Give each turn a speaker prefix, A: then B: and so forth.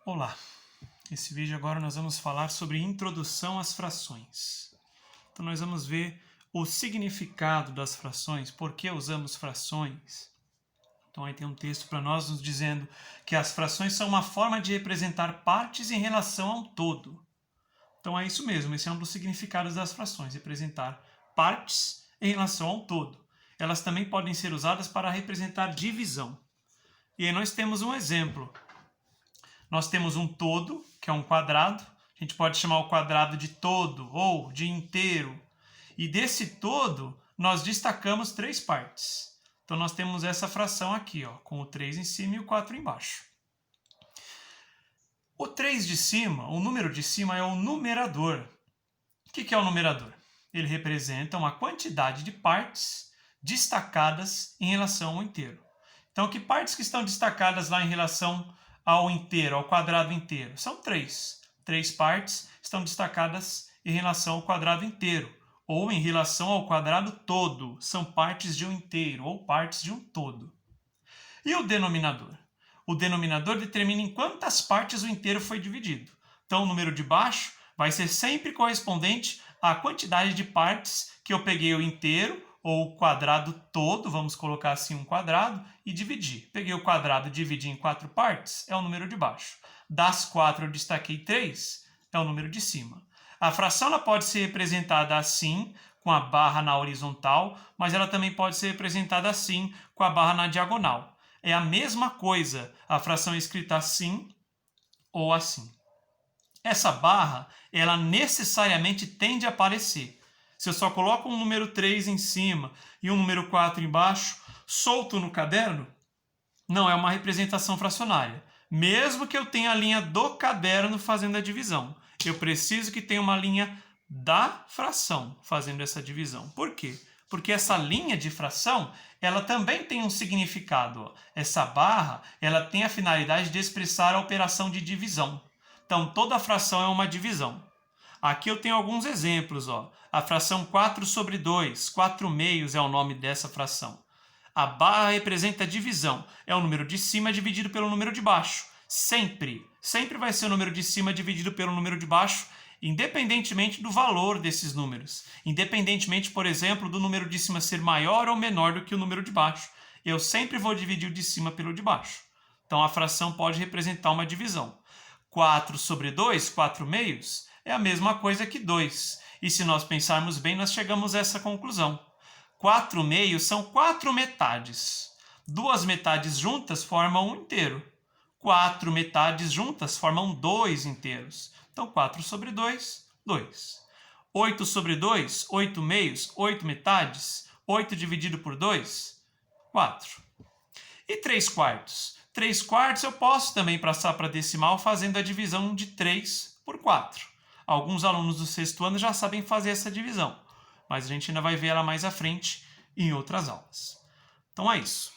A: Olá! Nesse vídeo agora nós vamos falar sobre introdução às frações. Então nós vamos ver o significado das frações, por que usamos frações. Então aí tem um texto para nós nos dizendo que as frações são uma forma de representar partes em relação a um todo. Então é isso mesmo, esse é um dos significados das frações, representar partes em relação a um todo. Elas também podem ser usadas para representar divisão. E aí nós temos um exemplo. Nós temos um todo, que é um quadrado. A gente pode chamar o quadrado de todo ou de inteiro. E desse todo, nós destacamos três partes. Então, nós temos essa fração aqui, ó, com o 3 em cima e o 4 embaixo. O 3 de cima, o número de cima, é o numerador. O que é o numerador? Ele representa uma quantidade de partes destacadas em relação ao inteiro. Então, que partes que estão destacadas lá em relação ao inteiro, ao quadrado inteiro? São três. Três partes estão destacadas em relação ao quadrado inteiro, ou em relação ao quadrado todo. São partes de um inteiro, ou partes de um todo. E o denominador? O denominador determina em quantas partes o inteiro foi dividido. Então, o número de baixo vai ser sempre correspondente à quantidade de partes que eu peguei o inteiro, ou o quadrado todo, vamos colocar assim um quadrado, e dividir. Peguei o quadrado e dividi em 4 partes, é o número de baixo. Das 4 eu destaquei 3, é o número de cima. A fração ela pode ser representada assim, com a barra na horizontal, mas ela também pode ser representada assim, com a barra na diagonal. É a mesma coisa, a fração é escrita assim ou assim. Essa barra, ela necessariamente tende a aparecer. Se eu só coloco um número 3 em cima e um número 4 embaixo, solto no caderno, não é uma representação fracionária. Mesmo que eu tenha a linha do caderno fazendo a divisão, eu preciso que tenha uma linha da fração fazendo essa divisão. Por quê? Porque essa linha de fração, ela também tem um significado. Essa barra, ela tem a finalidade de expressar a operação de divisão. Então, toda fração é uma divisão. Aqui eu tenho alguns exemplos. Ó. A fração 4 sobre 2, 4 meios é o nome dessa fração. A barra representa a divisão. É o número de cima dividido pelo número de baixo. Sempre vai ser o número de cima dividido pelo número de baixo, independentemente do valor desses números. Independentemente, por exemplo, do número de cima ser maior ou menor do que o número de baixo. Eu sempre vou dividir o de cima pelo de baixo. Então, a fração pode representar uma divisão. 4 sobre 2, 4 meios, é a mesma coisa que 2. E se nós pensarmos bem, nós chegamos a essa conclusão. 4 meios são 4 metades. 2 metades juntas formam um inteiro. 4 metades juntas formam 2 inteiros. Então, 4 sobre 2, 2. 8 sobre 2, 8 meios, 8 metades. 8 dividido por 2, 4. E 3 quartos? 3 quartos eu posso também passar para decimal fazendo a divisão de 3 por 4. Alguns alunos do 6º ano já sabem fazer essa divisão, mas a gente ainda vai ver ela mais à frente em outras aulas. Então é isso.